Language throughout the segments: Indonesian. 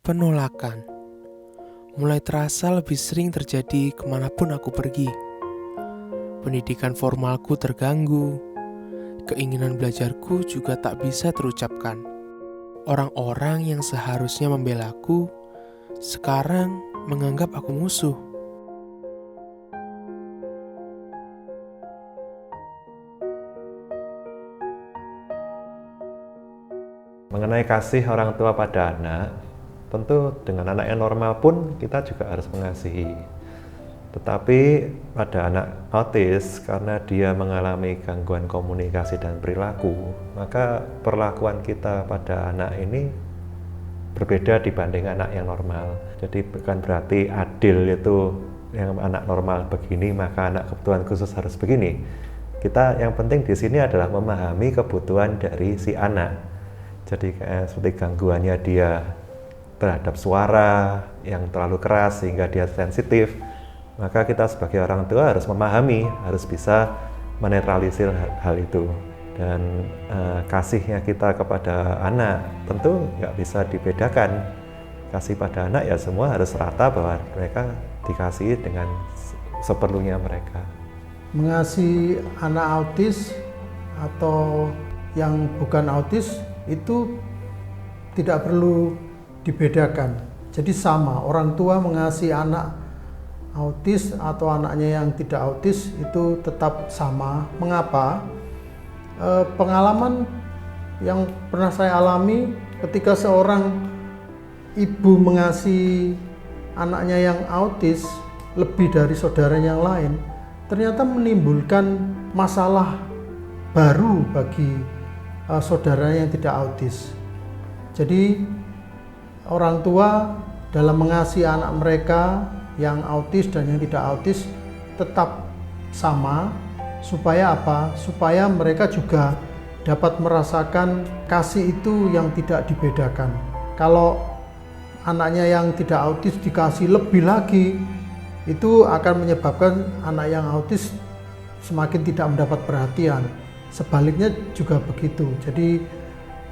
Penolakan mulai terasa lebih sering terjadi kemanapun aku pergi. Pendidikan formalku terganggu, keinginan belajarku juga tak bisa terucapkan. Orang-orang yang seharusnya membelaku, sekarang menganggap aku musuh. Mengenai kasih orang tua pada anak, tentu dengan anak yang normal pun kita juga harus mengasihi. Tetapi pada anak autis, karena dia mengalami gangguan komunikasi dan perilaku, maka perlakuan kita pada anak ini berbeda dibanding anak yang normal. Jadi bukan berarti adil itu yang anak normal begini, maka anak kebutuhan khusus harus begini. Kita yang penting di sini adalah memahami kebutuhan dari si anak. Jadi seperti gangguannya dia terhadap suara yang terlalu keras sehingga dia sensitif, maka kita sebagai orang tua harus memahami, harus bisa menetralisir hal itu. Dan kasihnya kita kepada anak tentu nggak bisa dibedakan. Kasih pada anak ya semua harus rata, bahwa mereka dikasihi dengan seperlunya mereka. Mengasihi anak autis atau yang bukan autis itu tidak perlu dibedakan. Jadi sama, orang tua mengasihi anak autis atau anaknya yang tidak autis itu tetap sama. Mengapa? Pengalaman yang pernah saya alami ketika seorang ibu mengasihi anaknya yang autis lebih dari saudaranya yang lain, ternyata menimbulkan masalah baru bagi saudaranya yang tidak autis. Jadi orang tua dalam mengasihi anak mereka yang autis dan yang tidak autis tetap sama. Supaya apa? Supaya mereka juga dapat merasakan kasih itu yang tidak dibedakan. Kalau anaknya yang tidak autis dikasih lebih lagi, itu akan menyebabkan anak yang autis semakin tidak mendapat perhatian. Sebaliknya juga begitu. Jadi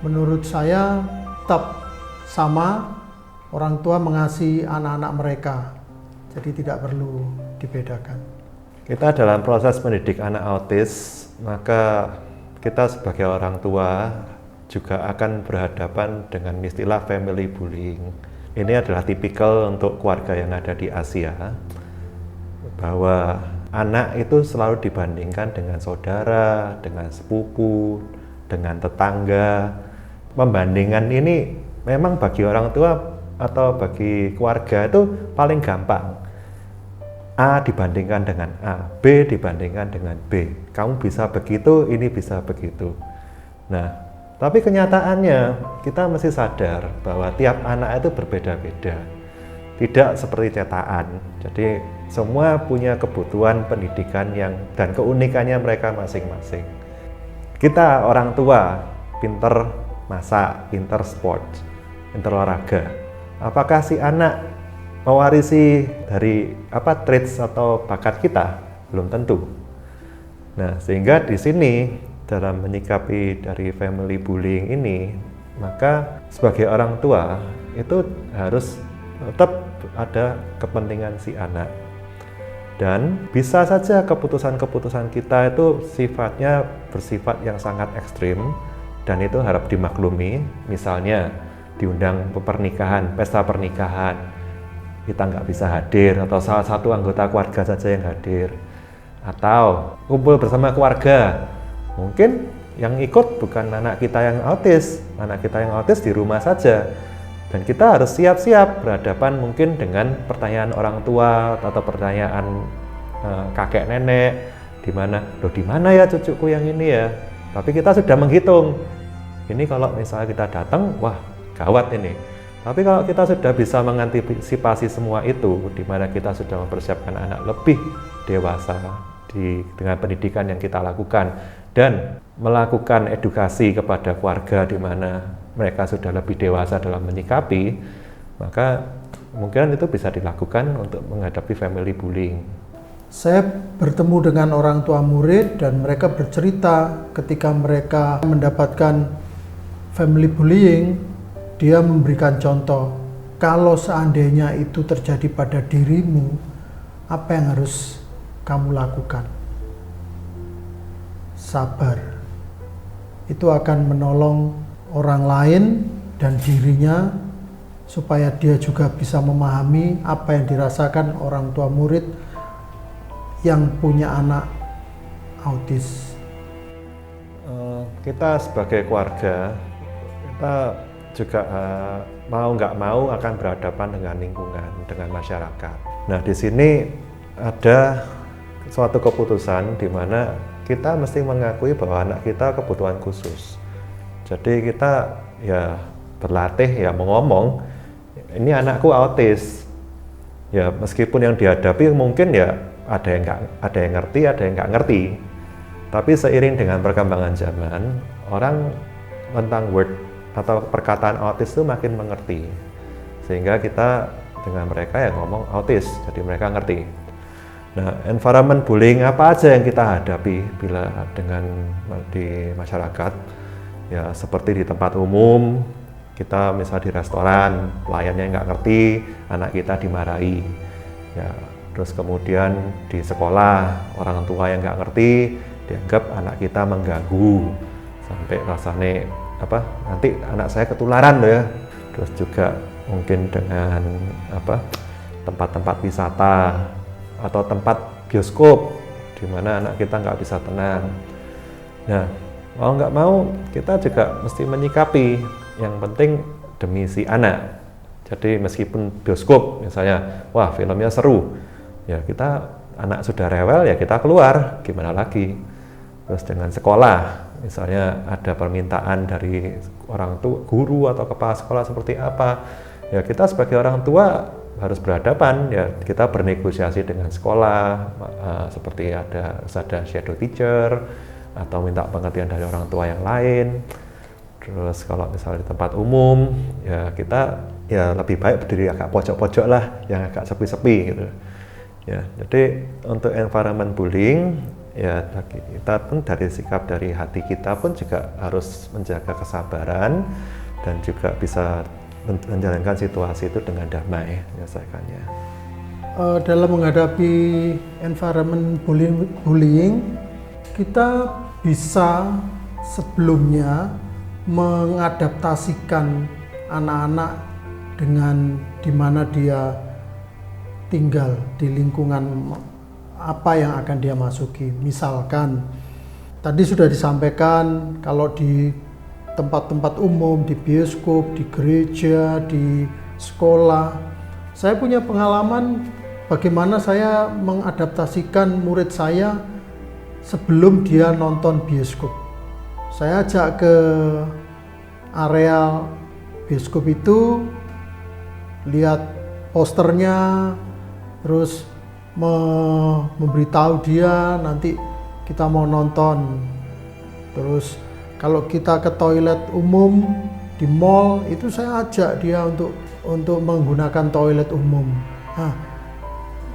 menurut saya tetap sama, orang tua mengasihi anak-anak mereka. Jadi tidak perlu dibedakan. Kita dalam proses mendidik anak autis, maka kita sebagai orang tua juga akan berhadapan dengan istilah family bullying. Ini adalah tipikal untuk keluarga yang ada di Asia, bahwa anak itu selalu dibandingkan dengan saudara, dengan sepupu, dengan tetangga. Pembandingan ini memang bagi orang tua atau bagi keluarga itu paling gampang. A dibandingkan dengan A, B dibandingkan dengan B. Kamu bisa begitu, ini bisa begitu. Nah, tapi kenyataannya kita mesti sadar bahwa tiap anak itu berbeda-beda. Tidak seperti cetakan. Jadi semua punya kebutuhan pendidikan dan keunikannya mereka masing-masing. Kita orang tua pinter masak, pinter sport, pinter olahraga. Apakah si anak mewarisi dari traits atau bakat kita? Belum tentu. Nah, sehingga di sini dalam menyikapi dari family bullying ini, maka sebagai orang tua itu harus tetap ada kepentingan si anak. Dan bisa saja keputusan-keputusan kita itu sifatnya bersifat yang sangat ekstrim, dan itu harap dimaklumi. Misalnya diundang pernikahan, pesta pernikahan, kita nggak bisa hadir, atau salah satu anggota keluarga saja yang hadir, atau kumpul bersama keluarga, mungkin yang ikut bukan anak kita yang autis, anak kita yang autis di rumah saja. Dan kita harus siap-siap berhadapan mungkin dengan pertanyaan orang tua atau pertanyaan kakek nenek, di mana ya cucuku yang ini ya. Tapi kita sudah menghitung, ini kalau misalnya kita datang, wah gawat ini. Tapi kalau kita sudah bisa mengantisipasi semua itu, di mana kita sudah mempersiapkan anak lebih dewasa dengan pendidikan yang kita lakukan, dan melakukan edukasi kepada keluarga di mana mereka sudah lebih dewasa dalam menyikapi, maka kemungkinan itu bisa dilakukan untuk menghadapi family bullying. Saya bertemu dengan orang tua murid dan mereka bercerita ketika mereka mendapatkan family bullying, dia memberikan contoh kalau seandainya itu terjadi pada dirimu, apa yang harus kamu lakukan? Sabar. Itu akan menolong orang lain dan dirinya supaya dia juga bisa memahami apa yang dirasakan orang tua murid yang punya anak autis. Kita sebagai keluarga, kita juga mau nggak mau akan berhadapan dengan lingkungan, dengan masyarakat. Nah, di sini ada suatu keputusan di mana kita mesti mengakui bahwa anak kita kebutuhan khusus. Jadi kita ya berlatih ya ngomong, ini anakku autis. Ya meskipun yang dihadapi mungkin ya ada yang ngerti, ada yang nggak ngerti. Tapi seiring dengan perkembangan zaman, orang tentang word atau perkataan autis itu makin mengerti. Sehingga kita dengan mereka ya ngomong autis, jadi mereka ngerti. Nah, environment bullying apa aja yang kita hadapi bila di masyarakat, ya seperti di tempat umum, kita misalnya di restoran, pelayannya nggak ngerti, anak kita dimarahi. Ya, terus kemudian di sekolah, orang tua yang nggak ngerti, dianggap anak kita mengganggu sampai rasanya nanti anak saya ketularan loh ya. Terus juga mungkin dengan tempat-tempat wisata atau tempat bioskop di mana anak kita nggak bisa tenang. Nah, mau nggak mau kita juga mesti menyikapi, yang penting demi si anak. Jadi meskipun bioskop misalnya, wah filmnya seru, ya kita anak sudah rewel ya kita keluar, gimana lagi. Terus dengan sekolah, misalnya ada permintaan dari orang tua, guru atau kepala sekolah seperti apa, ya kita sebagai orang tua harus berhadapan, ya kita bernegosiasi dengan sekolah, seperti ada shadow teacher, atau minta pengertian dari orang tua yang lain. Terus kalau misalnya di tempat umum, ya kita ya lebih baik berdiri agak pojok-pojok lah, yang agak sepi-sepi gitu. Ya, jadi untuk environment bullying, ya kita pun dari sikap dari hati kita pun juga harus menjaga kesabaran dan juga bisa menjalankan situasi itu dengan damai menyelesaikannya. Dalam menghadapi environment bullying, kita bisa sebelumnya mengadaptasikan anak-anak dengan di mana dia tinggal, di lingkungan apa yang akan dia masuki. Misalkan tadi sudah disampaikan kalau di tempat-tempat umum, di bioskop, di gereja, di sekolah, saya punya pengalaman bagaimana saya mengadaptasikan murid saya sebelum dia nonton bioskop. Saya ajak ke area bioskop itu, lihat posternya, terus memberitahu dia nanti kita mau nonton. Terus kalau kita ke toilet umum di mall itu saya ajak dia untuk menggunakan toilet umum. Nah,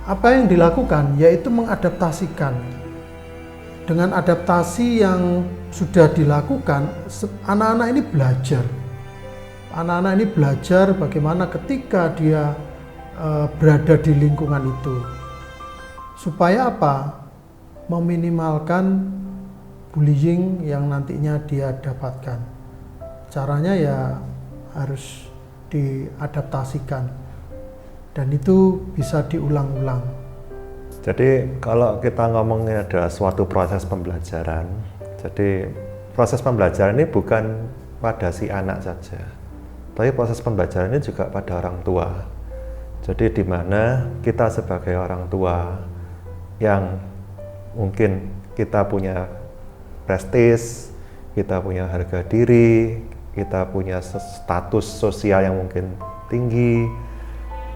apa yang dilakukan yaitu mengadaptasikan. Dengan adaptasi yang sudah dilakukan, anak-anak ini belajar. Anak-anak ini belajar bagaimana ketika dia berada di lingkungan itu. Supaya apa? Meminimalkan bullying yang nantinya dia dapatkan. Caranya ya harus diadaptasikan. Dan itu bisa diulang-ulang. Jadi kalau kita ngomongin ada suatu proses pembelajaran, jadi proses pembelajaran ini bukan pada si anak saja, tapi proses pembelajaran ini juga pada orang tua. Jadi di mana kita sebagai orang tua yang mungkin kita punya prestis, kita punya harga diri, kita punya status sosial yang mungkin tinggi.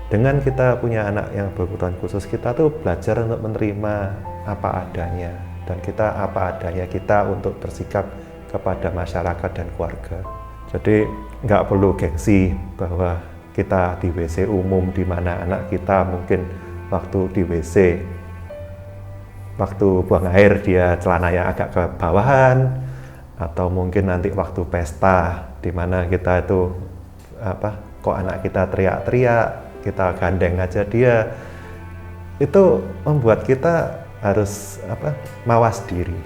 Dengan kita punya anak yang berkebutuhan khusus, kita tuh belajar untuk menerima apa adanya, dan kita apa adanya kita untuk bersikap kepada masyarakat dan keluarga. Jadi nggak perlu gengsi bahwa kita di WC umum di mana anak kita mungkin waktu di WC, waktu buang air dia celananya agak ke bawahan, atau mungkin nanti waktu pesta di mana kita itu kok anak kita teriak-teriak, kita gandeng aja dia, itu membuat kita harus mawas diri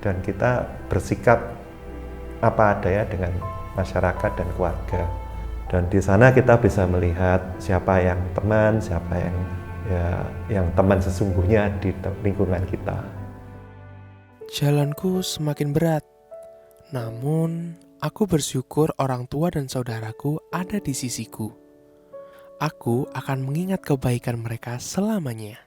dan kita bersikap apa adanya dengan masyarakat dan keluarga. Dan di sana kita bisa melihat siapa yang teman, siapa yang teman sesungguhnya di lingkungan kita. Jalanku semakin berat, namun aku bersyukur orang tua dan saudaraku ada di sisiku. Aku akan mengingat kebaikan mereka selamanya.